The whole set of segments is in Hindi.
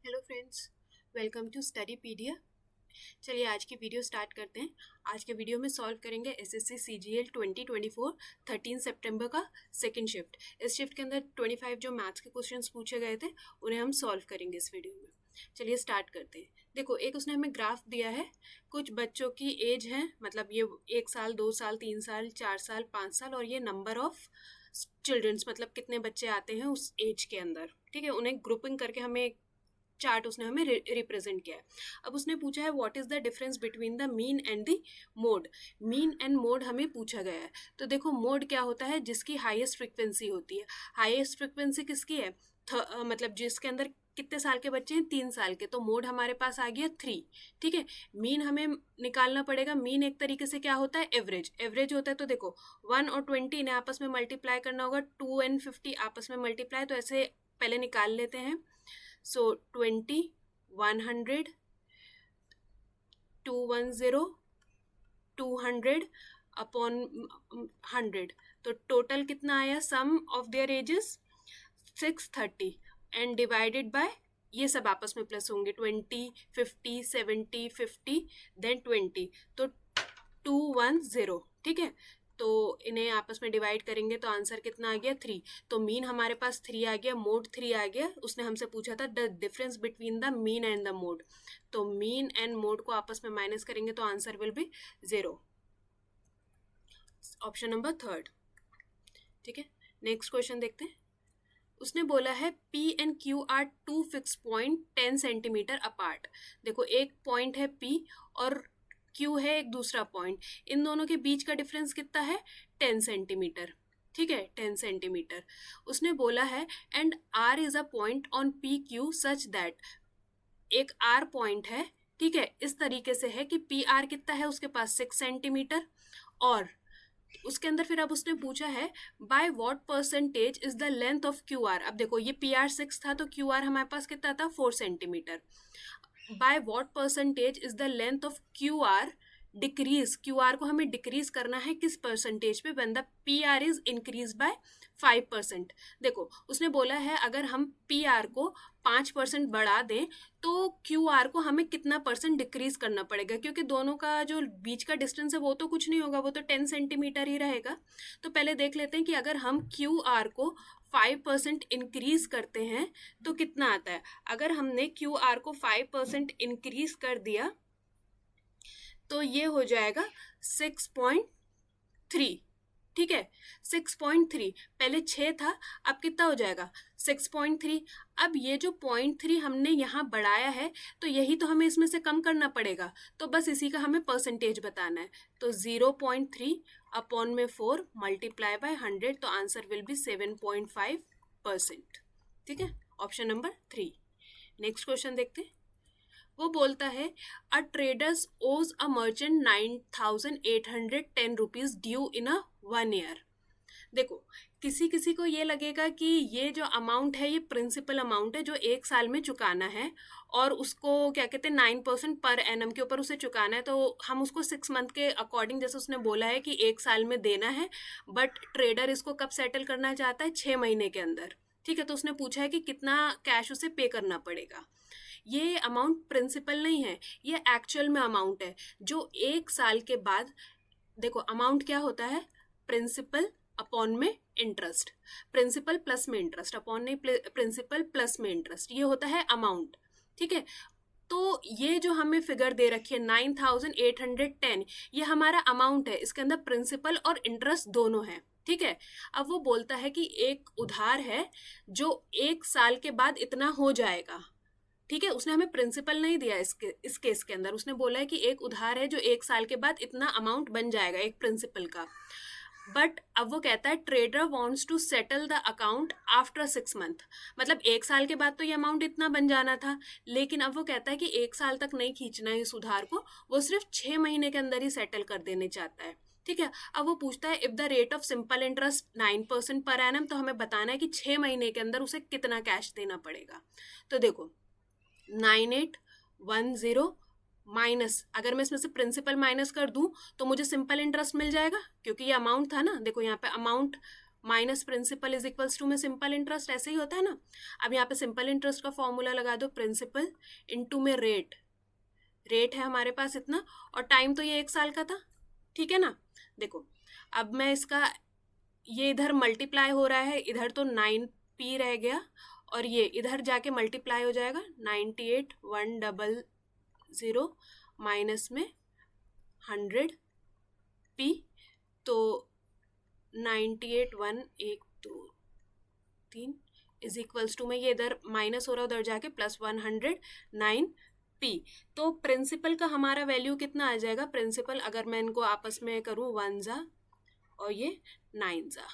Hello friends, welcome to Studypedia. चलिए आज की वीडियो स्टार्ट करते हैं। आज के वीडियो में सॉल्व करेंगे एसएससी सीजीएल 2024 13 सितंबर का सेकंड शिफ्ट। इस शिफ्ट के अंदर 25 जो मैथ्स के क्वेश्चंस पूछे गए थे उन्हें हम सॉल्व करेंगे इस वीडियो में। चलिए स्टार्ट करते हैं। देखो, एक उसने हमें ग्राफ दिया है। कुछ बच्चों की एज है, मतलब ये 1 साल, 2 साल, 3 साल, 4 साल, 5 साल, और ये नंबर ऑफ चिल्ड्रंस, मतलब कितने बच्चे आते हैं उस एज के अंदर। ठीक है, उन्हें ग्रुपिंग करके हमें चार्ट उसने हमें रिप्रेजेंट किया है। अब उसने पूछा है what is the difference between the mean and the mode. Mean and mode हमें पूछा गया है। तो देखो, मोड क्या होता है? जिसकी हाईएस्ट फ्रिक्वेंसी होती है। हाईएस्ट फ्रिक्वेंसी किसकी है? मतलब जिसके अंदर कितने साल के बच्चे हैं? 3 साल के। तो मोड हमारे पास आ गया 3। ठीक है, मीन हमें निकालना पड़ेगा। मीन एक तरीके से क्या होता है? एवरेज। एवरेज होता है तो देखो 1 और 20 इन्हें आपस में मल्टीप्लाई करना होगा। 2 एंड 50 आपस में मल्टीप्लाई, तो ऐसे पहले निकाल लेते हैं। So 20, 100, 210, 200 upon 100। तो टोटल कितना आया? Sum of their ages 630 and divided by, ये सब आपस में प्लस होंगे, 20, 50, 70, 50 देन 20, तो 210। ठीक है, तो इन्हें आपस में डिवाइड करेंगे तो आंसर कितना आ गया? 3। तो मीन हमारे पास 3 आ गया, मोड 3 आ गया। उसने हमसे पूछा था the difference between the mean and the mode. तो मीन एंड मोड को आपस में माइनस करेंगे तो answer will B 0। Option number 3। ठीक है, नेक्स्ट क्वेश्चन देखते हैं। उसने बोला है P and Q are two fix point 10 centimetre apart. देखो, एक पॉइंट है P और Q है एक दूसरा पॉइंट। इन दोनों के बीच का डिफरेंस कितना है? 10 सेंटीमीटर। ठीक है, 10 सेंटीमीटर। उसने बोला है and R is a point on PQ such that, एक R पॉइंट है, ठीक है, इस तरीके से है कि PR कितना है उसके पास? 6 सेंटीमीटर। और उसके अंदर फिर अब उसने पूछा है by what percentage is the length of Q R. अब देखो, ये PR 6 था तो QR हमारे पास कितना था? 4 centimetre. By what percentage is the length of Q R decrease. Q R को हमें डिक्रीज करना है किस परसेंटेज पे? When the PR is increase by 5%। देखो, उसने बोला है अगर हम PR को 5% बढ़ा दें तो QR को हमें कितना परसेंट डिक्रीज करना पड़ेगा, क्योंकि दोनों का जो बीच का डिस्टेंस है वो तो कुछ नहीं होगा, वो तो 10 सेंटीमीटर ही रहेगा। तो पहले देख लेते हैं कि अगर हम QR को 5% इंक्रीज करते हैं तो कितना आता है। अगर हमने QR को 5% इंक्रीज कर दिया तो ये हो जाएगा 6.3। ठीक है, 6.3। पहले 6 था, अब कितना हो जाएगा? 6.3। अब ये जो 0.3 हमने यहाँ बढ़ाया है तो यही तो हमें इसमें से कम करना पड़ेगा। तो बस इसी का हमें परसेंटेज बताना है। तो 0.3 अपॉन में 4 मल्टीप्लाई बाय 100, तो आंसर विल बी 7.5%। ठीक है, ऑप्शन नंबर 3। नेक्स्ट क्वेश्चन देखते हैं। वो बोलता है अ ट्रेडर्स ओज a merchant 9,810 rupees due in a 1 year. देखो, किसी किसी को ये लगेगा कि ये जो अमाउंट है ये प्रिंसिपल अमाउंट है जो 1 साल में चुकाना है, और उसको क्या कहते हैं 9% पर एनम के ऊपर उसे चुकाना है, तो हम उसको 6 मंथ के अकॉर्डिंग, जैसे उसने बोला है कि 1 साल में देना है, बट ट्रेडर इसको कब सेटल करना चाहता है? 6 महीने के अंदर। ठीक है, तो उसने पूछा है कि कितना कैश उसे पे करना पड़ेगा। ये अमाउंट प्रिंसिपल नहीं है, ये एक्चुअल में अमाउंट है जो 1 साल के बाद। देखो, अमाउंट क्या होता है? प्रिंसिपल अपॉन में इंटरेस्ट। प्रिंसिपल प्लस में इंटरेस्ट, अपॉन नहीं, प्रिंसिपल प्लस में इंटरेस्ट, ये होता है अमाउंट। ठीक है, तो ये जो हमें फिगर दे रखी है 9,810, ये हमारा अमाउंट है। इसके अंदर प्रिंसिपल और इंटरेस्ट दोनों है। ठीक है, अब वो बोलता है कि एक उधार है जो 1 साल के बाद इतना हो जाएगा। ठीक है, उसने हमें प्रिंसिपल नहीं दिया इस केस के अंदर। उसने बोला है कि एक उधार है जो 1 साल के बाद इतना अमाउंट बन जाएगा एक प्रिंसिपल का। बट अब वो कहता है trader wants to settle the account after 6 month. मतलब 1 साल के बाद तो ये अमाउंट इतना बन जाना था, लेकिन अब वो कहता है कि 1 साल तक नहीं खींचना है इस उधार को, वो सिर्फ 6 महीने के अंदर ही सेटल कर देने चाहता है। ठीक है, अब वो पूछता है if the rate of simple interest 9% per annum, तो हमें बताना है कि 6 महीने के अंदर उसे कितना कैश देना पड़ेगा। तो देखो, 9810 माइनस, अगर मैं इसमें से प्रिंसिपल माइनस कर दूं तो मुझे सिंपल इंटरेस्ट मिल जाएगा, क्योंकि ये अमाउंट था ना। देखो यहाँ पे amount minus principal is equals to में सिंपल इंटरेस्ट, ऐसे ही होता है ना। अब यहाँ पे सिंपल इंटरेस्ट का फॉर्मूला लगा दो, प्रिंसिपल इनटू में रेट है हमारे पास इतना, और टाइम तो ये 1 साल का था, ठीक है ना। देखो अब मैं इसका, ये इधर मल्टीप्लाई हो रहा है, इधर तो 9p रह गया, और ये इधर जाके मल्टीप्लाई हो जाएगा 98,100 माइनस में 100p, तो 98,1,1,2,3 इज इक्वल्स टू में ये इधर माइनस हो रहा है, उधर जाके प्लस 109p। तो प्रिंसिपल का हमारा वैल्यू कितना आ जाएगा, प्रिंसिपल अगर मैं इनको आपस में करूँ 1 जा और ये 9 जा,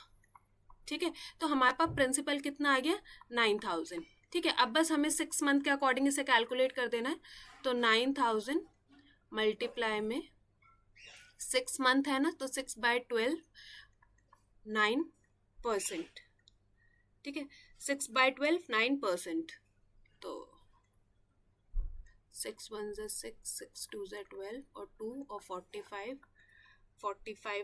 ठीक है, तो हमारे पास प्रिंसिपल कितना आ गया 9,000, ठीक है। अब बस हमें 6 मंथ के अकॉर्डिंग इसे कैलकुलेट कर देना है, तो 9,000 मल्टीप्लाई में 6 मंथ है ना, तो 6/12 9%, ठीक है, 6/12 9%, तो 6 1 जा 6, 6 2 जा 12 और 2 और 45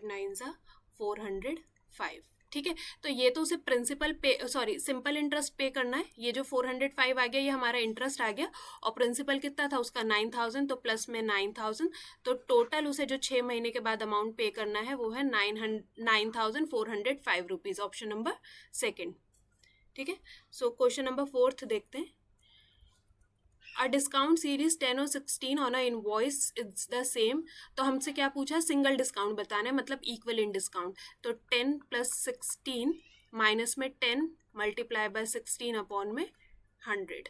9 जा 405, ठीक है। तो ये तो उसे प्रिंसिपल पे, सॉरी सिंपल इंटरेस्ट पे करना है, ये जो 405 आ गया ये हमारा इंटरेस्ट आ गया, और प्रिंसिपल कितना था उसका 9,000, तो प्लस में 9,000, तो टोटल उसे जो 6 महीने के बाद अमाउंट पे करना है वो है 9,405 रुपीज़, ऑप्शन नंबर सेकेंड, ठीक है। सो क्वेश्चन नंबर 4 देखते हैं। A discount series 10 और 16 on a invoice is the same, तो हमसे क्या पूछा, सिंगल डिस्काउंट बताना है, मतलब इक्वलेंट डिस्काउंट, तो 10 + 16 माइनस में 10 मल्टीप्लाई बाय 16 अपॉन में 100,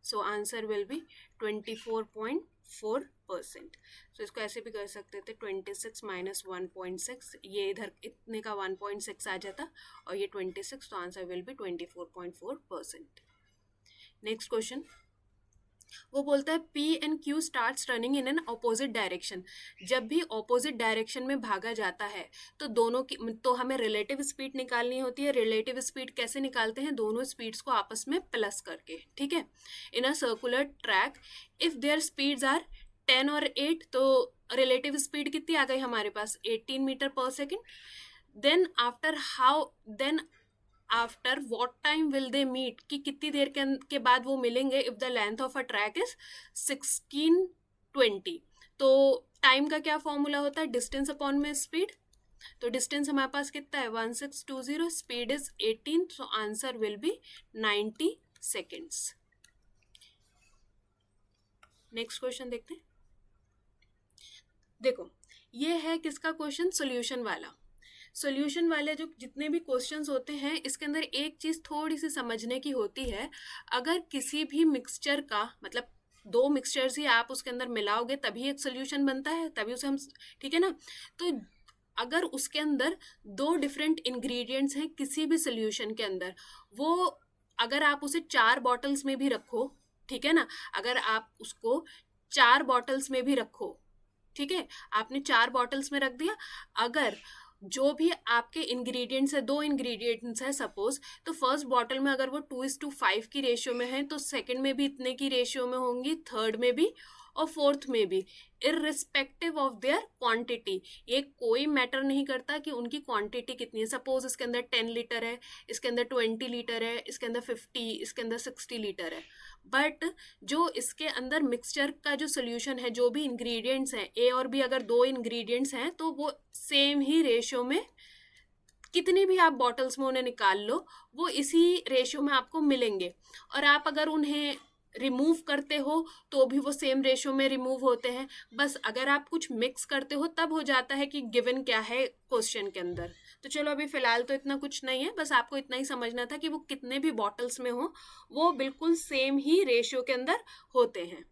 सो आंसर विल बी 24.4%। सो इसको ऐसे भी कर सकते थे 26 - 1.6, ये इधर इतने का 1.6 आ जाता, और ये 26, तो answer will B 24.4%। Next question, वो बोलता है P and Q starts running in an opposite direction. जब भी ऑपोजिट डायरेक्शन में भागा जाता है तो दोनों की, तो हमें रिलेटिव स्पीड निकालनी होती है। रिलेटिव स्पीड कैसे निकालते हैं, दोनों स्पीड्स को आपस में प्लस करके, ठीक है। In a circular track if their speeds are 10 और 8, तो रिलेटिव स्पीड कितनी आ गई हमारे पास 18 metre per second. Then after what time will they meet, कि कितनी देर के बाद वो मिलेंगे, if the length of a track is 1620, तो टाइम का क्या फॉर्मूला होता है, डिस्टेंस अपॉन में स्पीड, तो डिस्टेंस हमारे पास कितना है 1620, speed is 18, so answer will be 90 seconds. Next question देखते हैं। देखो ये है किसका क्वेश्चन, सोल्यूशन वाला। सॉल्यूशन वाले जो जितने भी क्वेश्चंस होते हैं, इसके अंदर एक चीज़ थोड़ी सी समझने की होती है, अगर किसी भी मिक्सचर का, मतलब 2 मिक्सचर्स ही आप उसके अंदर मिलाओगे तभी एक सोल्यूशन बनता है, तभी उसे हम, ठीक है ना। तो अगर उसके अंदर 2 डिफरेंट इंग्रेडिएंट्स हैं किसी भी सोल्यूशन के अंदर, वो अगर आप उसे 4 बॉटल्स में भी रखो, ठीक है ना, अगर आप उसको 4 बॉटल्स में भी रखो, ठीक है, आपने 4 बॉटल्स में रख दिया, अगर जो भी आपके इंग्रेडिएंट्स है, 2 इंग्रेडिएंट्स है सपोज, तो फर्स्ट बॉटल में अगर वो 2:5 की रेशियो में है, तो सेकंड में भी इतने की रेशियो में होंगी, थर्ड में भी और फोर्थ में भी, इररिस्पेक्टिव ऑफ देयर क्वांटिटी। ये कोई मैटर नहीं करता कि उनकी क्वांटिटी कितनी है। सपोज इसके अंदर 10 लीटर है, इसके अंदर 20 लीटर है, इसके अंदर 50, इसके अंदर 60 लीटर है, बट जो इसके अंदर मिक्सचर का जो सोल्यूशन है, जो भी इंग्रेडिएंट्स हैं, ए और बी अगर 2 इंग्रेडिएंट्स हैं, तो वो सेम ही रेशियो में, कितनी भी आप बॉटल्स में उन्हें निकाल लो, वो इसी रेशियो में आपको मिलेंगे। और आप अगर उन्हें रिमूव करते हो तो भी वो सेम रेशियो में रिमूव होते हैं। बस अगर आप कुछ मिक्स करते हो तब हो जाता है कि गिवन क्या है क्वेश्चन के अंदर। तो चलो अभी फिलहाल तो इतना कुछ नहीं है, बस आपको इतना ही समझना था कि वो कितने भी बॉटल्स में हो वो बिल्कुल सेम ही रेशियो के अंदर होते हैं।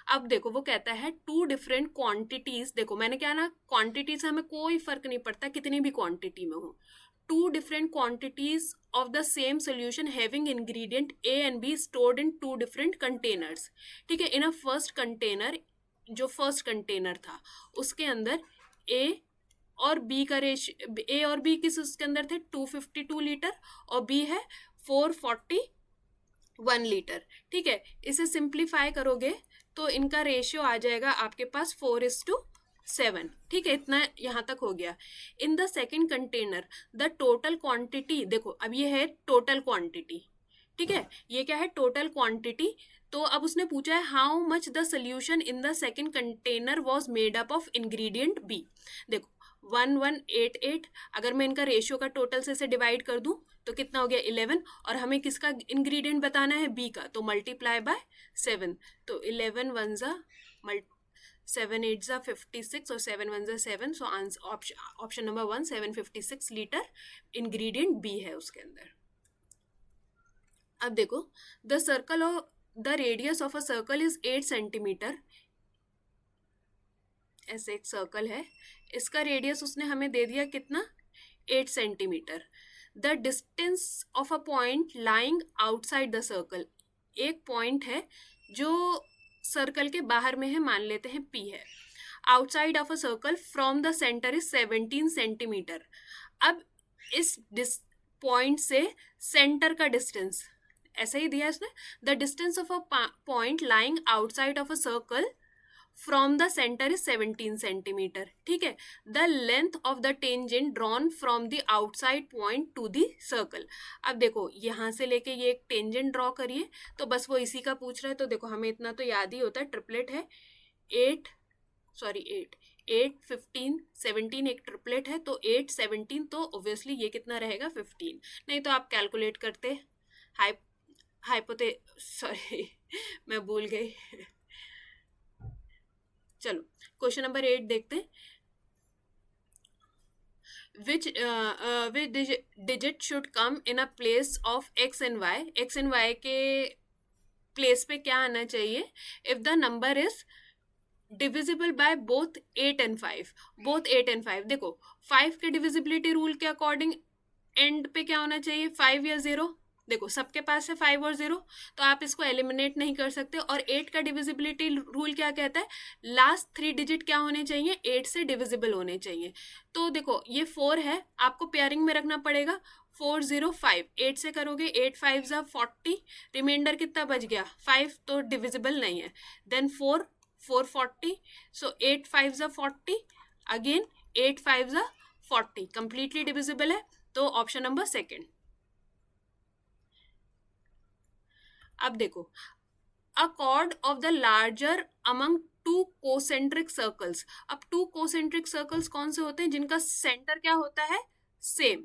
अब देखो वो कहता है 2 डिफरेंट क्वांटिटीज, देखो मैंने क्या ना, क्वांटिटी से हमें कोई फर्क नहीं पड़ता कितनी भी क्वांटिटी में हो, 2 different quantities of the same solution having ingredient A and B stored in 2 different containers, ठीक है। इन अ फर्स्ट कंटेनर, जो फर्स्ट कंटेनर था उसके अंदर A और B का रेशियो, A और B किस उसके अंदर थे 252 लीटर और B है 441 लीटर, ठीक है। इसे सिंप्लीफाई करोगे तो इनका रेशियो आ जाएगा आपके पास 4:6, 7, ठीक है, इतना यहाँ तक हो गया। इन the second container the total quantity, देखो अब ये है टोटल क्वांटिटी, ठीक है, ये क्या है टोटल क्वांटिटी। तो अब उसने पूछा है how much the solution in the second container was made up of ingredient B. देखो 1188, अगर मैं इनका रेशियो का टोटल से डिवाइड कर दूं तो कितना हो गया 11, और हमें किसका इंग्रेडिएंट बताना है बी का, तो मल्टीप्लाई बाय 7, तो 11 1 जा 7 8 जा 56 और 7 1 जा 7, so answer option number 1 756 litre ingredient B है उसके अंदर। अब देखो the circle of the radius of a circle is 8 centimetre, ऐसे एक सर्कल है, इसका रेडियस उसने हमें दे दिया कितना 8 centimetre. The distance of a point lying outside the circle, एक पॉइंट है जो सर्कल के बाहर में है, मान लेते हैं P है, outside of a circle from the centre is 17 centimetre. अब इस पॉइंट से सेंटर का डिस्टेंस ऐसा ही दिया है इसने, the distance of a point lying outside of a circle from the centre is 17 centimetre, ठीक है। The length of the tangent drawn from the outside point two the circle. अब देखो यहाँ से लेके ये एक टेंजेंट ड्रॉ करिए, तो बस वो इसी का पूछ रहा है, तो देखो हमें इतना तो याद ही होता है, ट्रिपलेट है 8 15 17, एक ट्रिपलेट है तो 8 17, तो ऑब्वियसली ये कितना रहेगा 15, नहीं तो आप कैलकुलेट करते सॉरी मैं भूल गई। चलो क्वेश्चन नंबर 8 देखते हैं। which digit should come in a place of x and y, x and y के प्लेस पे क्या आना चाहिए if the number is divisible by both 8 and 5, both 8 and 5। देखो 5 के डिविजिबिलिटी रूल के अकॉर्डिंग एंड पे क्या होना चाहिए 5 या 0, देखो सबके पास है 5 और 0, तो आप इसको एलिमिनेट नहीं कर सकते। और 8 का डिविजिबिलिटी रूल क्या कहता है, लास्ट 3 डिजिट क्या होने चाहिए 8 से डिविजिबल होने चाहिए। तो देखो ये 4 है, आपको पेयरिंग में रखना पड़ेगा 4 0 5, 8 से करोगे 8 5 जा 40, रिमाइंडर कितना बच गया 5, तो डिविजिबल नहीं है। देन 4 4 40, सो 8 5 जा 40, अगेन 8 5 जा 40, कंप्लीटली डिविजिबल है, तो ऑप्शन नंबर सेकेंड। अब देखो a chord of the larger among two concentric circles. अब टू कोसेंट्रिक सर्कल्स कौन से होते हैं, जिनका सेंटर क्या होता है सेम,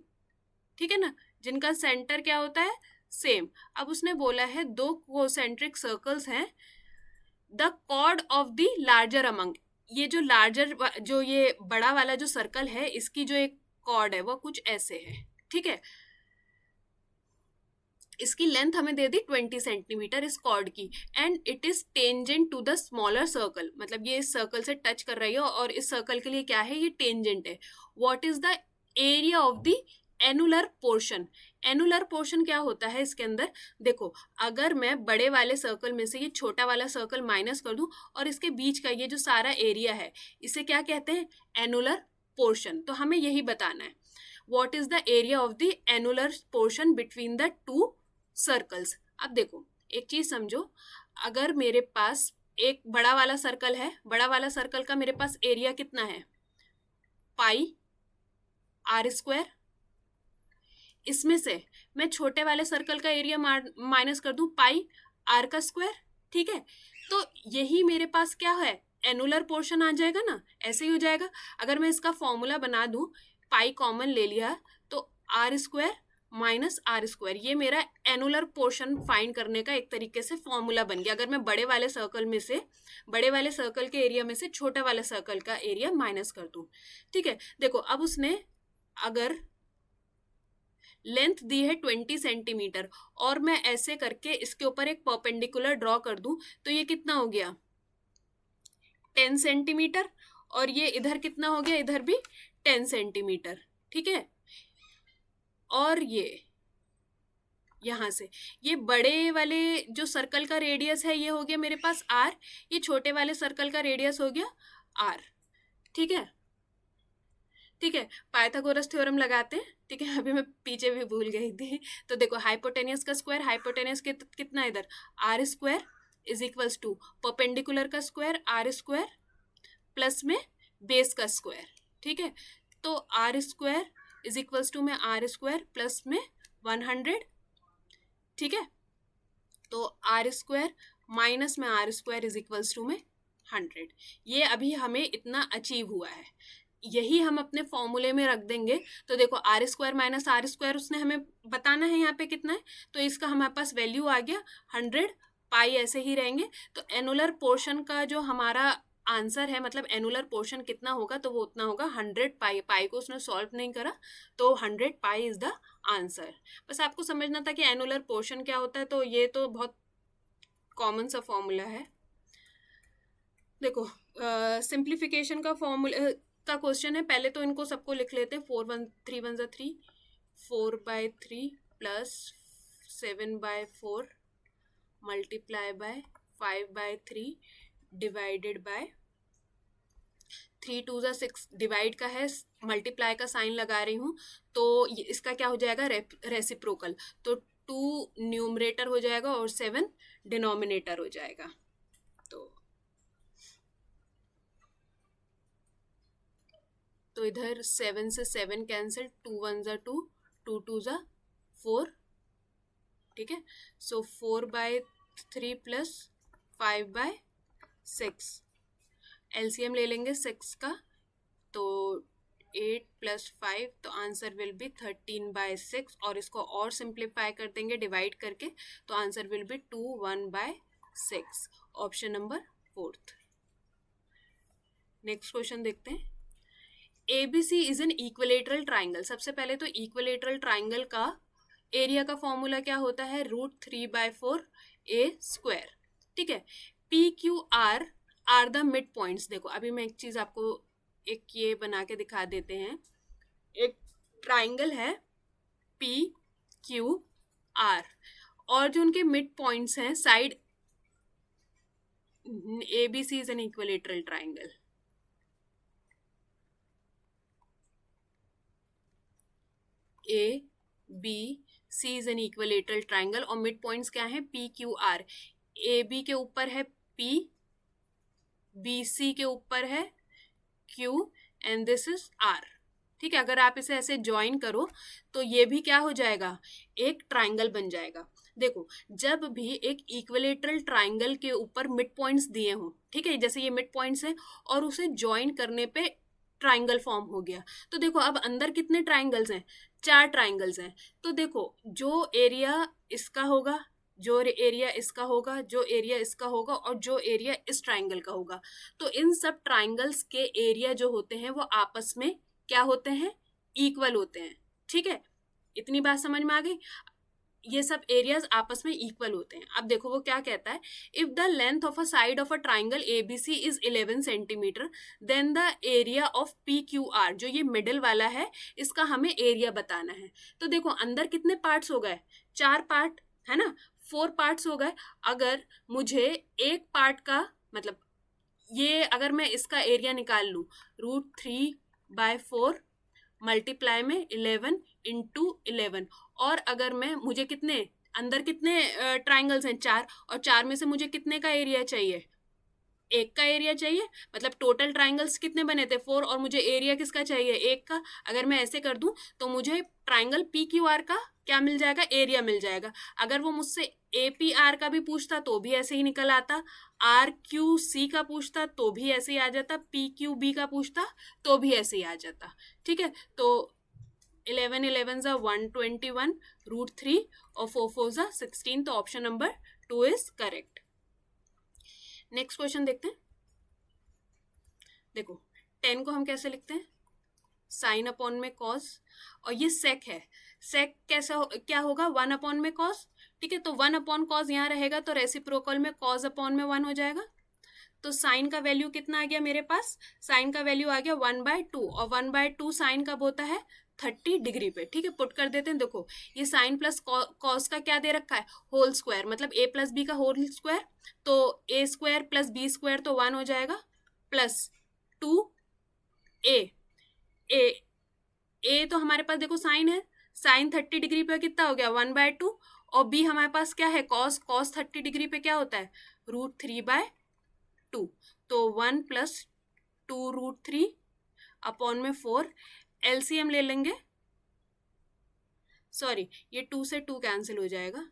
ठीक है ना, जिनका सेंटर क्या होता है सेम। अब उसने बोला है 2 कोसेंट्रिक सर्कल्स हैं, the chord of the larger among, ये जो लार्जर जो ये बड़ा वाला जो सर्कल है इसकी जो एक कॉर्ड है वो कुछ ऐसे है, ठीक है, इसकी लेंथ हमें दे दी 20 सेंटीमीटर इस कॉर्ड की, and it is tangent to the smaller circle, मतलब ये इस सर्कल से टच कर रही है और इस सर्कल के लिए क्या है ये टेंजेंट है। What is the area of the annular portion, annular portion क्या होता है इसके अंदर, देखो अगर मैं बड़े वाले सर्कल में से ये छोटा वाला सर्कल माइनस कर दूं और इसके बीच का ये जो सारा एरिया है इसे क्या कहते हैं एनुलर पोर्शन, तो हमें यही बताना है what is the area of the annular portion between the two circles. अब देखो एक चीज समझो, अगर मेरे पास एक बड़ा वाला सर्कल है, बड़ा वाला सर्कल का मेरे पास एरिया कितना है पाई आर स्क्वायर, इसमें से मैं छोटे वाले सर्कल का एरिया माइनस कर दूं पाई आर का स्क्वायर, ठीक है, तो यही मेरे पास क्या है एनुलर पोर्शन आ जाएगा ना, ऐसे ही हो जाएगा। अगर मैं इसका फॉर्मूला बना दूं, पाई कॉमन ले लिया तो R square minus R square, ये मेरा एनुलर पोर्शन फाइंड करने का एक तरीके से फॉर्मूला बन गया। अगर मैं बड़े वाले सर्कल में से, बड़े वाले सर्कल के एरिया में से छोटे वाले सर्कल का एरिया माइनस कर दूं, ठीक है। देखो अब उसने अगर लेंथ दी है 20 सेंटीमीटर और मैं ऐसे करके इसके ऊपर एक परपेंडिकुलर ड्रॉ कर दूं, तो ये कितना हो गया 10 सेंटीमीटर, और ये इधर कितना हो गया, इधर भी 10 सेंटीमीटर, ठीक है। और ये यहां से ये बड़े वाले जो सर्कल का रेडियस है ये हो गया मेरे पास r, ये छोटे वाले सर्कल का रेडियस हो गया r, ठीक है, ठीक है। पाइथागोरस थ्योरम लगाते हैं, ठीक है, अभी मैं पीछे भी भूल गई थी। तो देखो हाइपोटेनियस का स्क्वायर, हाइपोटेनियस कितना इधर R square is equals to perpendicular का स्क्वायर आर स्क्वायर प्लस में बेस का स्क्वायर, ठीक है। तो R square is equals to में आर स्क्वायर प्लस में 100, ठीक है। तो आर स्क्वायर माइनस में R square is equals to में 100। ये अभी हमें इतना अचीव हुआ है, यही हम अपने फॉर्मूले में रख देंगे। तो देखो R square minus R square उसने हमें बताना है यहाँ पे कितना है, तो इसका हमारे पास वैल्यू आ गया 100, पाई ऐसे ही रहेंगे। तो एनुलर पोर्शन का जो हमारा आंसर है, मतलब एनुलर पोर्शन कितना होगा, तो वो उतना होगा 100 पाई। पाई को उसने सॉल्व नहीं करा, तो 100 पाई इज द आंसर। बस आपको समझना था कि एनुलर पोर्शन क्या होता है, तो ये तो बहुत कॉमन सा फॉर्मूला है। देखो सिंप्लीफिकेशन का फॉर्मूला का क्वेश्चन है, पहले तो इनको सबको लिख लेते हैं। 3 1 ज़ा 3, 4/3 plus 7/4 multiply by 5/3 divided by 3 2 ज़ा 6। डिवाइड का है, मल्टीप्लाई का साइन लगा रही हूँ, तो इसका क्या हो जाएगा, रेसिप्रोकल। तो 2 न्यूमरेटर हो जाएगा और 7 डिनोमिनेटर हो जाएगा। तो इधर 7 से 7 कैंसिल, 2 1 ज़ा 2, 2 2 ज़ा 4, ठीक है। सो 4/3 प्लस 5/6, एलसीएम ले लेंगे 6 का, तो 8 + 5, तो आंसर विल बी 13/6। और इसको और सिंप्लीफाई कर देंगे डिवाइड करके, तो answer will be 21/6। Option number 4। Next question देखते हैं। ABC is an equilateral triangle. सबसे पहले तो इक्विलेटरल ट्राइंगल का एरिया का फॉर्मूला क्या होता है, √3/4 A², ठीक है। PQR are the mid points. देखो अभी मैं एक चीज आपको एक ये बना के दिखा देते हैं। एक ट्राइंगल है PQR, और जो उनके मिड पॉइंट्स हैं side, ABC is an equilateral triangle. ABC is an equilateral triangle, और मिड पॉइंट्स क्या है, PQR। AB के ऊपर है P, BC के ऊपर है Q, and this is R, ठीक है। अगर आप इसे ऐसे ज्वाइन करो तो ये भी क्या हो जाएगा, एक ट्राइंगल बन जाएगा। देखो जब भी एक इक्विलेटरल ट्राइंगल के ऊपर मिड पॉइंट्स दिए हों, ठीक है, जैसे ये मिड पॉइंट्स हैं और उसे ज्वाइन करने पे ट्राइंगल फॉर्म हो गया, तो देखो अब अंदर कितने ट्राइंगल्स हैं, 4 ट्राइंगल्स हैं। तो देखो जो एरिया इसका होगा, जो एरिया इसका होगा, जो एरिया इसका होगा, और जो एरिया इस ट्राइंगल का होगा, तो इन सब ट्राइंगल्स के एरिया जो होते हैं वो आपस में क्या होते हैं, इक्वल होते हैं, ठीक है। इतनी बात समझ में आ गई, ये सब एरियाज आपस में इक्वल होते हैं। अब देखो वो क्या कहता है, if the length of a side of a triangle ABC is 11 centimetre, then the area of PQR, जो ये मिडिल वाला है, इसका हमें एरिया बताना है। तो देखो अंदर कितने पार्ट्स हो गए, 4 पार्ट है ना, 4 पार्ट्स हो गए। अगर मुझे एक पार्ट का मतलब ये, अगर मैं इसका एरिया निकाल लूँ, √3/4 मल्टीप्लाई में 11 इंटू 11, और अगर मैं, मुझे कितने अंदर कितने ट्राइंगल्स हैं, 4, और 4 में से मुझे कितने का एरिया चाहिए, एक का एरिया चाहिए। मतलब टोटल ट्राइंगल्स कितने बने थे, 4, और मुझे एरिया किसका चाहिए, एक का। अगर मैं ऐसे कर दूं तो मुझे ट्राइंगल PQR का क्या मिल जाएगा, एरिया मिल जाएगा। अगर वो मुझसे APR का भी पूछता तो भी ऐसे ही निकल आता, RQC का पूछता तो भी ऐसे ही आ जाता, PQB का पूछता तो भी ऐसे ही आ जाता, ठीक है। तो 11 11 ज़ा 121, √3 और 4 4 ज़ा 16, तो option number 2 is correct. Next question देखते हैं। देखो 10 को हम कैसे लिखते हैं, साइन अपॉन में कॉस, और ये सेक है। सेक कैसा क्या होगा, 1 अपॉन में कॉस, ठीक है। तो 1 अपॉन कॉस यहाँ रहेगा, तो रेसिप्रोकल में कॉस अपॉन में 1 हो जाएगा। तो साइन का वैल्यू कितना आ गया मेरे पास, साइन का वैल्यू आ गया 1/2, और 1/2 साइन कब होता है, 30 डिग्री पे, ठीक है। पुट कर देते हैं। देखो ये साइन प्लस कॉस का क्या दे रखा है, होल स्क्वायर, मतलब A + B का होल स्क्वायर, तो A² + B² तो 1 हो जाएगा, प्लस 2A। ए तो हमारे पास देखो साइन है, साइन 30 डिग्री पे कितना हो गया, 1/2, और B हमारे पास क्या है, कॉस, कॉस 30 डिग्री पे क्या होता है, √3/2, तो 1 + 2√3 अपॉन में 4, एलसीएम ले लेंगे, सॉरी ये 2 से 2 कैंसिल हो जाएगा,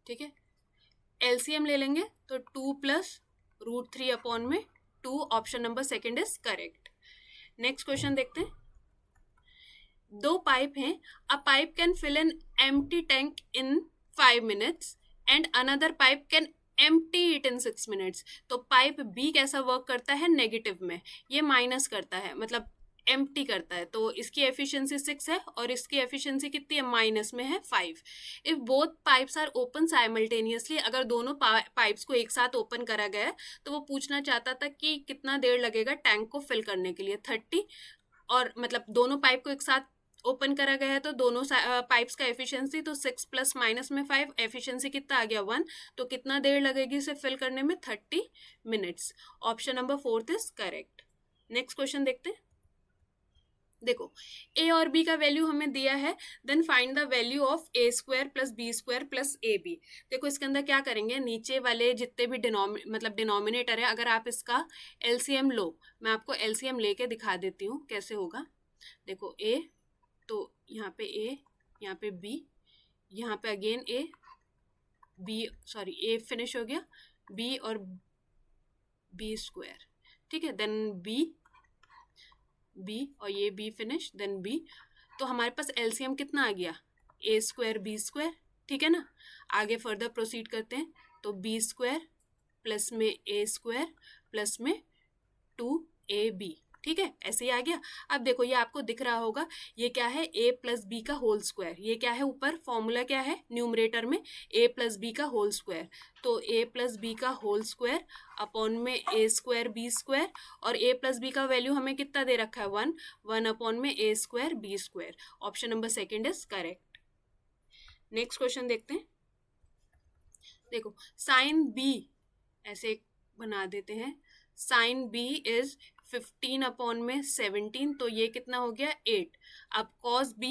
ठीक है, एलसीएम ले लेंगे तो 2 प्लस √3 अपॉन में 2, option number second is correct. Next question देखते हैं। दो पाइप हैं, a pipe can fill an empty tank in 5 minutes and another pipe can empty it in 6 minutes। तो पाइप बी कैसा वर्क करता है, नेगेटिव में, ये माइनस करता है, मतलब एम्प्टी करता है, तो इसकी एफिशिएंसी 6 है और इसकी एफिशिएंसी कितनी है, माइनस में है 5। If both pipes are open simultaneously, अगर दोनों पाइप्स को एक साथ ओपन करा गया है तो वो पूछना चाहता था कि कितना देर लगेगा टैंक को फिल करने के लिए, 30, और मतलब दोनों पाइप को एक साथ ओपन करा गया है तो दोनों पाइप्स का एफिशिएंसी, तो 6 प्लस माइनस में 5, एफिशिएंसी कितना आ गया 1, तो कितना देर लगेगी इसे फिल करने में, 30 minutes। Option number 4 is correct. Next question देखते हैं। देखो ए और बी का वैल्यू हमें दिया है, then find the value of A square plus B square plus A B. देखो इसके अंदर क्या करेंगे, नीचे वाले जितने भी डिनोमिनेटर है, अगर आप इसका एलसीएम लो, मैं आपको एलसीएम लेके दिखा देती हूँ कैसे होगा। देखो ए, तो यहाँ पे ए, यहाँ पे बी, यहाँ पे अगेन ए, बी, सॉरी ए फिनिश हो गया, बी और बी स्क्वायर, ठीक है, देन बी और ये बी फिनिश, देन बी, तो हमारे पास एलसीएम कितना आ गया, ए स्क्वायर बी स्क्वायर, ठीक है ना। आगे फर्दर प्रोसीड करते हैं, तो बी स्क्वायर प्लस में ए स्क्वायर प्लस में 2ab, ठीक है, ऐसे ही आ गया। अब देखो ये आपको दिख रहा होगा, ये क्या है, a प्लस बी का होल स्क्वायर, ये क्या है ऊपर, फॉर्मूला क्या है न्यूमरेटर में, a प्लस बी का होल स्क्वायर, तो a प्लस बी का होल स्क्वायर अपॉन में a स्क्वायर बी स्क्वायर, और a प्लस बी का वैल्यू हमें कितना दे रखा है, 1 अपॉन में a square B square. Option number second is correct. Next question देखते हैं। देखो साइन b ऐसे बना देते हैं, साइन b इज 15 अपॉन में 17, तो ये कितना हो गया 8। अब कॉस b,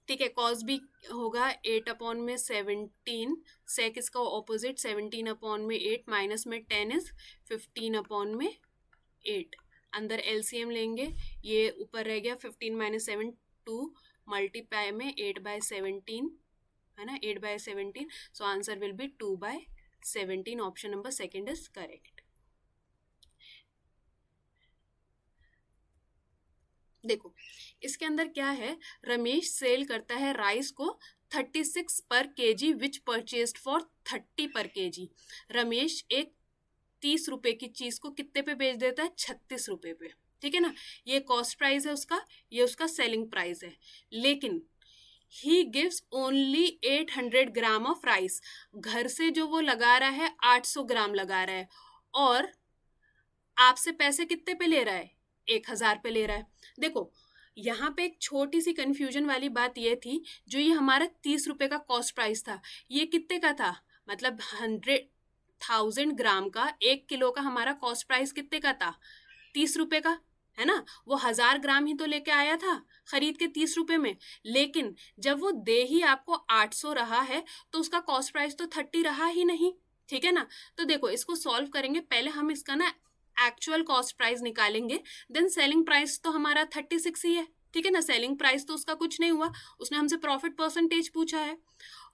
ठीक है, कॉस b होगा 8 अपॉन में 17, सेक इसका ऑपोजिट 17 अपॉन में 8, माइनस में 10 इज 15 अपॉन में 8। अंदर एलसीएम लेंगे, ये ऊपर रह गया 15 माइनस 7, 2 मल्टीप्लाई में 8/17 है ना, 8/17, सो answer will B 2/17। Option number second is correct. देखो इसके अंदर क्या है, रमेश सेल करता है राइस को 36 पर केजी विच परचेस्ड फॉर 30 पर केजी। रमेश एक 30 रुपए की चीज को कितने पे बेच देता है, 36 रुपए पे, ठीक है ना। ये कॉस्ट प्राइस है उसका, ये उसका सेलिंग प्राइस है, लेकिन he gives only 800 gram of rice. घर से जो वो लगा रहा है 800 ग्राम लगा रहा है, और आपसे पैसे कितने पे ले रहा है, 1000 पे ले रहा है। देखो यहाँ पे एक छोटी सी कंफ्यूजन वाली बात ये थी, जो ये हमारा 30 रुपए का कॉस्ट प्राइस था, ये कितने का था, मतलब 100,000 ग्राम का, 1 किलो का हमारा कॉस्ट प्राइस कितने का था, 30 रुपए का, है ना। वो 1000 ग्राम ही तो लेके आया था खरीद के 30 रुपए में, लेकिन जब वो दे ही आपको 800 रहा है, तो उसका कॉस्ट प्राइस तो 30 रहा ही नहीं, ठीक है ना। तो देखो इसको सॉल्व करेंगे, पहले हम इसका ना एक्चुअल कॉस्ट प्राइस निकालेंगे, देन सेलिंग प्राइस तो हमारा 36 ही है, ठीक है ना, सेलिंग प्राइस तो उसका कुछ नहीं हुआ, उसने हमसे प्रॉफिट परसेंटेज पूछा है,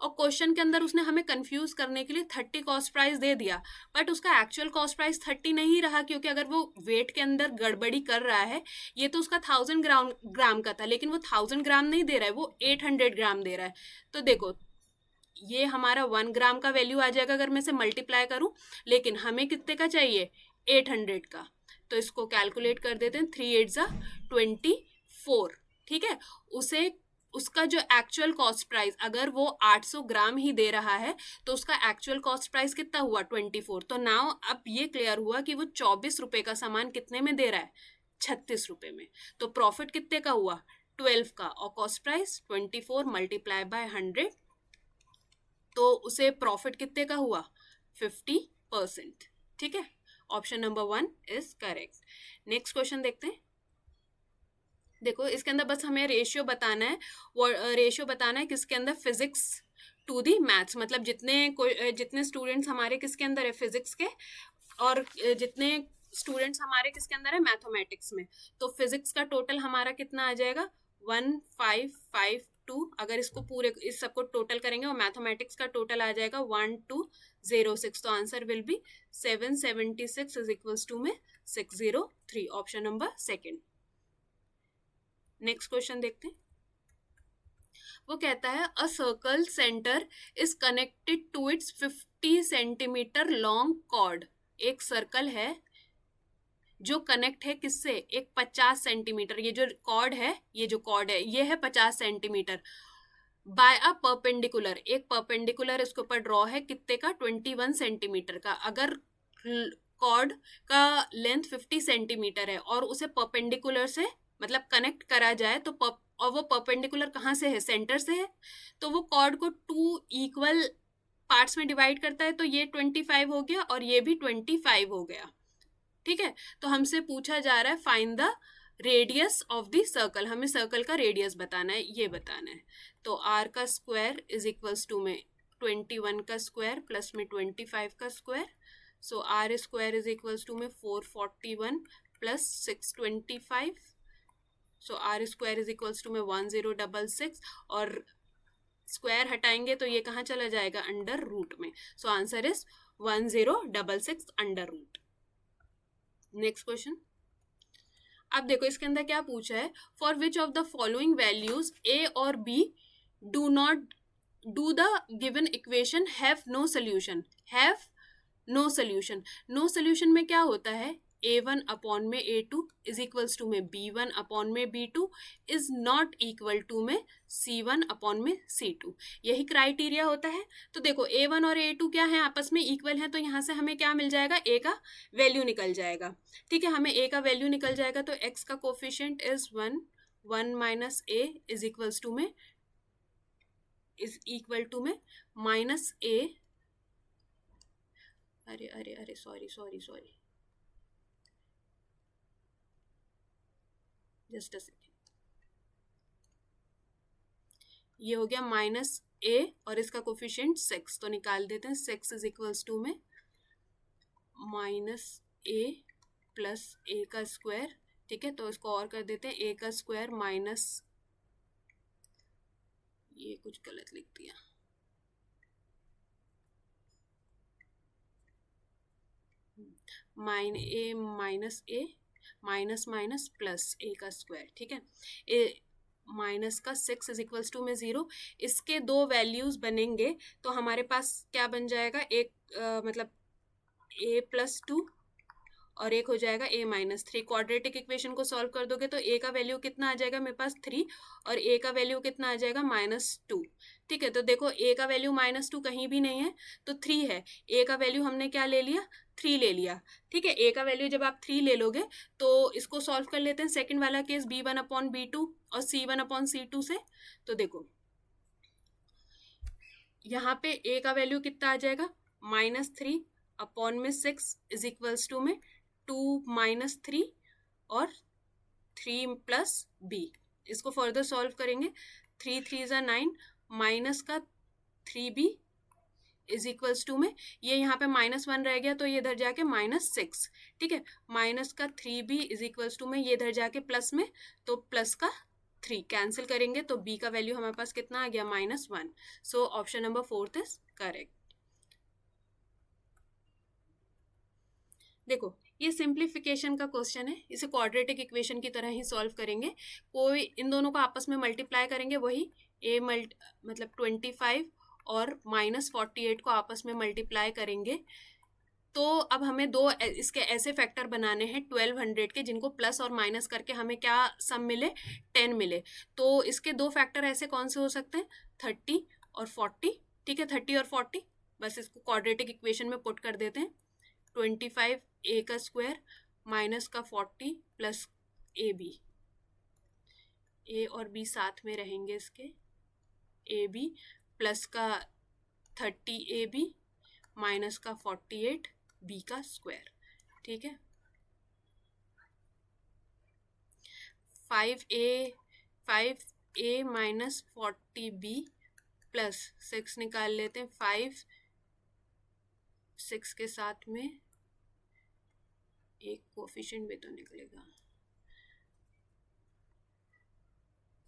और क्वेश्चन के अंदर उसने हमें कंफ्यूज करने के लिए 30 कॉस्ट प्राइस दे दिया, बट उसका एक्चुअल कॉस्ट प्राइस 30 नहीं रहा, क्योंकि अगर वो वेट के अंदर गड़बड़ी कर रहा है, ये तो उसका 1000 ग्राम का था, लेकिन वो 1000 ग्राम नहीं दे रहा है, वो 800 ग्राम दे रहा है। तो देखो ये हमारा 1 ग्राम का वैल्यू आ जाएगा अगर मैं इसे मल्टीप्लाई करूं, लेकिन हमें कितने का चाहिए, 800 का, तो इसको कैलकुलेट कर देते हैं, 3 8 जा 24, ठीक है। उसे उसका जो एक्चुअल कॉस्ट प्राइस, अगर वो 800 ग्राम ही दे रहा है, तो उसका एक्चुअल कॉस्ट प्राइस कितना हुआ, 24। तो नाउ अब ये क्लियर हुआ कि वो 24 रुपए का सामान कितने में दे रहा है, 36 रुपए में। तो प्रॉफिट कितने का हुआ, 12 का, और कॉस्ट प्राइस 24 मल्टीप्लाई बाय 100, तो उसे प्रॉफिट कितने का हुआ, 50%, ठीक है। Option number 1 is correct. Next question देखते हैं। देखो इसके अंदर बस हमें रेशियो बताना है, वो रेशियो बताना है किसके अंदर, फिजिक्स टू दी मैथ्स, मतलब जितने स्टूडेंट्स हमारे किसके अंदर है, फिजिक्स के, और जितने स्टूडेंट्स हमारे किसके अंदर है, मैथमेटिक्स में। तो फिजिक्स का टोटल हमारा कितना आ जाएगा, 1552। अगर इसको पूरे इस सबको टोटल करेंगे और मैथमेटिक्स का टोटल आ जाएगा 1206। तो answer will be 776 is equals to में 603, option number second. Next question देखते हैं। वो कहता है a circle centre is connected to its 50 centimetre long chord. एक सर्कल है जो कनेक्ट है किससे, एक 50 सेंटीमीटर, ये जो कॉर्ड है, ये है 50 सेंटीमीटर, बाय अ परपेंडिकुलर, एक परपेंडिकुलर इसके ऊपर ड्रॉ है कितने का, 21 सेंटीमीटर का। अगर कॉर्ड का लेंथ 50 सेंटीमीटर है और उसे परपेंडिकुलर से मतलब कनेक्ट करा जाए तो और वो परपेंडिकुलर कहाँ से है, सेंटर से है, तो वो कॉर्ड को 2 इक्वल पार्ट्स में डिवाइड करता है। तो ये 25 हो गया और ये भी 25 हो गया। ठीक है, तो हमसे पूछा जा रहा है find the radius of the circle, हमें सर्कल का रेडियस बताना है, ये बताना है। तो r का स्क्वायर इज इक्वल्स टू में 21 का स्क्वायर प्लस में 25 का square. So r square is equals to में 441 plus 625। So r square is equals to में 1066, और स्क्वायर हटाएंगे तो ये कहाँ चला जाएगा, अंडर रूट में। So answer is 1066 under root. Next question. अब देखो इसके अंदर क्या पूछा है, for which of the following values A और B do not do the given equation have no solution, have no solution. No solution में क्या होता है, a1 अपॉन में a2 इज इक्वल्स टू में b1 अपॉन में b2 is not equal to में c1 अपॉन में c2, यही क्राइटेरिया होता है। तो देखो a1 और a2 क्या है, आपस में इक्वल है, तो यहाँ से हमें क्या मिल जाएगा, a का वैल्यू निकल जाएगा। ठीक है, हमें a का वैल्यू निकल जाएगा, तो x का coefficient is 1 minus a is equals to में माइनस a, अरे सॉरी जस्ट अ सेकेंड, ये हो गया माइनस a और इसका कोफिशिएंट 6, तो निकाल देते हैं। 6 इज इक्वल्स टू में माइनस a प्लस a का स्क्वायर। ठीक है, तो इसको और कर देते हैं, a का स्क्वायर माइनस, ये कुछ गलत लिख दिया, minus a minus minus plus a का स्क्वायर। ठीक है, ए माइनस का 6 इज इक्वल्स टू में 0, इसके दो वैल्यूज बनेंगे तो हमारे पास क्या बन जाएगा, एक मतलब a प्लस 2 और एक हो जाएगा a माइनस 3। क्वाड्रेटिक इक्वेशन को सॉल्व कर दोगे तो a का वैल्यू कितना आ जाएगा मेरे पास 3 और a का वैल्यू कितना आ जाएगा -2। ठीक है, तो देखो a का वैल्यू -2 कहीं भी नहीं है तो 3 है, a का वैल्यू हमने क्या ले लिया, 3 ले लिया। ठीक है, a का वैल्यू जब आप 3 ले लोगे तो इसको सॉल्व कर लेते हैं सेकेंड वाला केस, b1 अपॉन b2 और c1 अपॉन c2 से। तो देखो यहाँ पे a का वैल्यू कितना आ जाएगा, -3 अपॉन में 6 इज इक्वल्स टू में 2 माइनस 3 और 3 प्लस b। इसको फर्दर सॉल्व करेंगे, 3 3 ज़ा 9 माइनस का 3b इज इक्वल्स टू में, ये यहाँ पे -1 रह गया तो ये इधर जाके -6। ठीक है, माइनस का 3b इज इक्वल्स टू में, ये इधर जाके प्लस में, तो प्लस का 3 कैंसिल करेंगे तो b का वैल्यू हमारे पास कितना आ गया, -1। सो ऑप्शन नंबर 4 इज करेक्ट। देखो ये सिंप्लीफिकेशन का क्वेश्चन है, इसे क्वाड्रेटिक इक्वेशन की तरह ही सॉल्व करेंगे। कोई इन दोनों को आपस में मल्टीप्लाई करेंगे, वही मतलब 25 और -48 को आपस में मल्टीप्लाई करेंगे। तो अब हमें दो इसके ऐसे फैक्टर बनाने हैं 1200 के, जिनको प्लस और माइनस करके हमें क्या सम मिले, 10 मिले। तो इसके दो फैक्टर ऐसे कौन से हो सकते हैं, 30 और 40। ठीक है, 30 और 40, बस इसको क्वाड्रेटिक इक्वेशन में पुट कर देते हैं। 25 a का स्क्वायर माइनस का 40 प्लस ए बी, ए और बी साथ में रहेंगे इसके, ए बी प्लस का 30 ए बी माइनस का 48 बी का स्क्वायर। ठीक है, 5a माइनस 40b प्लस 6 निकाल लेते हैं, 5 6 के साथ में एक कोफिशिएंट भी तो निकलेगा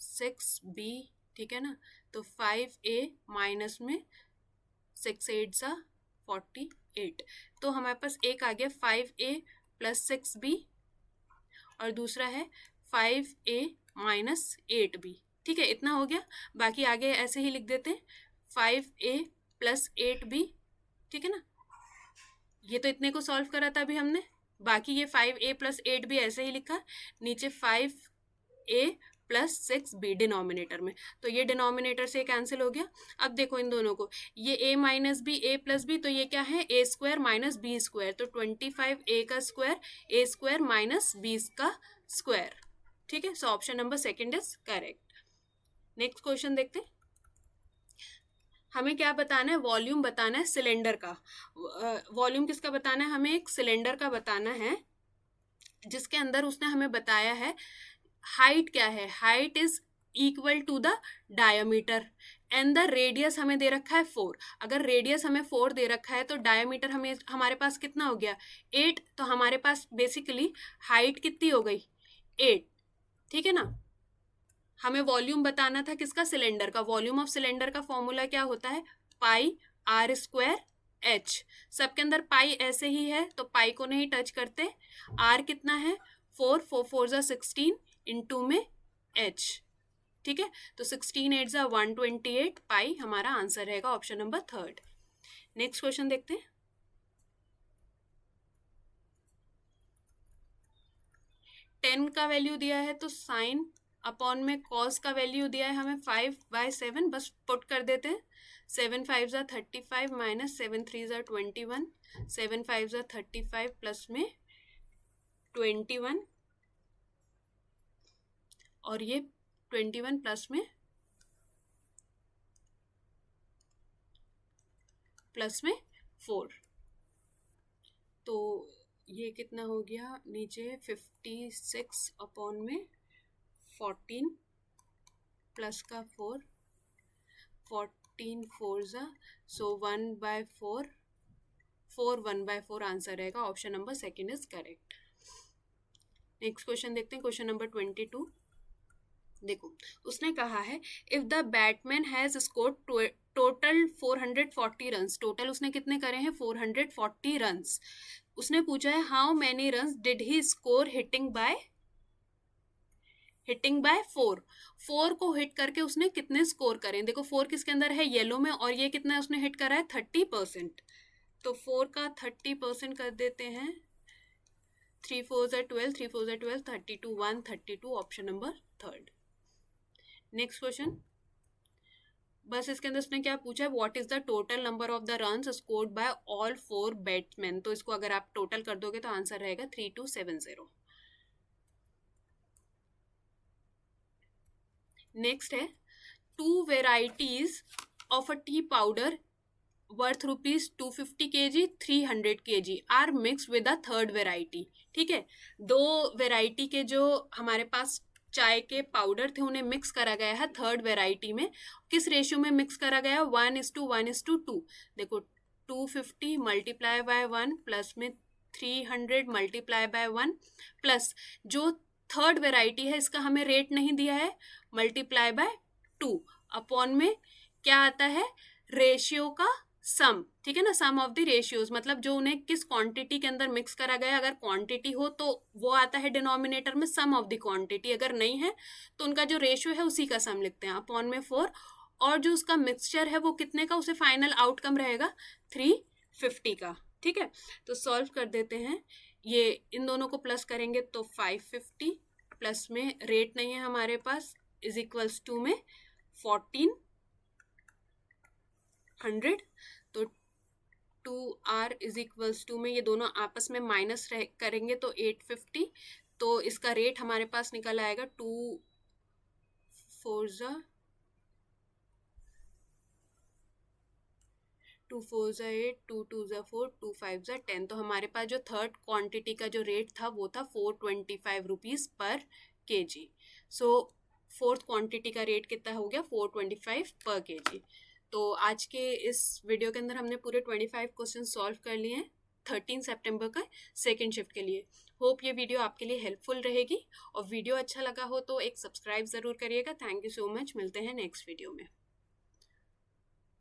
6b, ठीक है ना। तो 5a माइनस में 6 8 48, तो हमारे पास एक आ गया 5a प्लस 6b और दूसरा है 5a माइनस 8b, ठीक है, इतना हो गया। बाकी आगे ऐसे ही लिख देते हैं 5a प्लस 8b, ठीक है ना। ये तो इतने को सॉल्व करा था अभी हमने, बाकी ये 5a प्लस 8b ऐसे ही लिखा, नीचे 5a प्लस 6b डिनोमिनेटर में, तो ये डिनोमिनेटर से कैंसिल हो गया। अब देखो इन दोनों को, ये a minus B A plus B, तो ये क्या है a square minus B square, तो 25a का square a square minus b का स्क्वायर, ठीक है। So option number second is correct. Next question देखते हैं। हमें क्या बताना है, वॉल्यूम बताना है सिलेंडर का। वॉल्यूम किसका बताना है, हमें एक सिलेंडर का बताना है जिसके अंदर उसने हमें बताया है हाइट क्या है, height is equal to the diameter and the radius हमें दे रखा है 4। अगर रेडियस हमें 4 दे रखा है तो डायमीटर हमें हमारे पास कितना हो गया 8, तो हमारे पास बेसिकली हाइट कितनी हो गई 8, ठीक है ना। हमें वॉल्यूम बताना था किसका, सिलेंडर का। वॉल्यूम ऑफ सिलेंडर का फॉर्मूला क्या होता है, पाई आर स्क्वायर एच। सबके अंदर पाई ऐसे ही है तो पाई को नहीं टच करते। आर कितना है 4, 4 4 जा 16 इंटू में एच, ठीक है। तो 16 8 जा 128 पाई हमारा आंसर रहेगा option number third. Next question देखते हैं। 10 का वैल्यू दिया है तो साइन अपॉन में कॉस का वैल्यू दिया है हमें 5/7, बस पुट कर देते हैं। 7 5 जा 35 माइनस 7 3 जा 21, 7 5 जा 35 प्लस में 21 और ये 21 प्लस में 4, तो ये कितना हो गया नीचे 56 अपॉन में 14 प्लस का 4, 14 4 जा, सो 1/4, 4 1/4 आंसर रहेगा option number second is correct. Next question देखते हैं, क्वेश्चन नंबर 22। देखो उसने कहा है if the batsman has scored total 440 runs, total उसने कितने करे हैं 440 रन्स। उसने पूछा है how many runs did he score hitting by 4 को हिट करके उसने कितने स्कोर करें। देखो 4 किसके अंदर है येलो में, और ये कितना उसने हिट करा है 30%, तो 4 का 30% कर देते हैं। 3 4 जा 12, 3 4 जा 12, 32 132 option number third. Next question, बस इसके अंदर उसने क्या पूछा है what is the total number of the runs scored by all 4 batsman, तो इसको अगर आप टोटल कर दोगे तो आंसर रहेगा 3270। नेक्स्ट है 2 varieties of a tea powder worth rupees 250 kg 300 kg are mix with a third variety, ठीक है। 2 वेराइटी के जो हमारे पास चाय के पाउडर थे उन्हें मिक्स करा गया है थर्ड वेराइटी में। किस रेशियो में मिक्स करा गया, 1:1:2। देखो 250 मल्टीप्लाई बाय 1 प्लस में 300 मल्टीप्लाई बाय 1 प्लस जो थर्ड वेराइटी है इसका हमें रेट नहीं दिया है, मल्टीप्लाई बाय 2 अपॉन में क्या आता है रेशियो का सम, ठीक है ना, सम ऑफ द रेशियोज, मतलब जो उन्हें किस क्वांटिटी के अंदर मिक्स करा गया, अगर क्वांटिटी हो तो वो आता है डिनोमिनेटर में सम ऑफ द क्वांटिटी, अगर नहीं है तो उनका जो रेशियो है उसी का सम लिखते हैं अपॉन में 4, और जो उसका मिक्सचर है वो कितने का, उसे फाइनल आउटकम रहेगा 350 का, ठीक है। तो सॉल्व कर देते हैं, ये इन दोनों को प्लस करेंगे तो 550 प्लस में रेट नहीं है हमारे पास इज इक्वल्स टू में 1400, तो 2r इज इक्वल्स टू में ये दोनों आपस में माइनस करेंगे तो 850, तो इसका रेट हमारे पास निकल आएगा 2 4 जा 2 4 जा 8, 2 2 जा 4, 2 5 जा 10, तो हमारे पास जो थर्ड क्वांटिटी का जो रेट था वो था 425 रुपीज पर kg। सो फोर्थ क्वांटिटी का रेट कितना हो गया 425 पर kg। तो आज के इस वीडियो के अंदर हमने पूरे 25 क्वेश्चन सॉल्व कर लिए हैं 13 सितंबर का सेकेंड शिफ्ट के लिए। होप ये वीडियो आपके लिए हेल्पफुल रहेगी, और वीडियो अच्छा लगा हो तो एक सब्सक्राइब ज़रूर करिएगा। थैंक यू सो मच, मिलते हैं नेक्स्ट वीडियो में।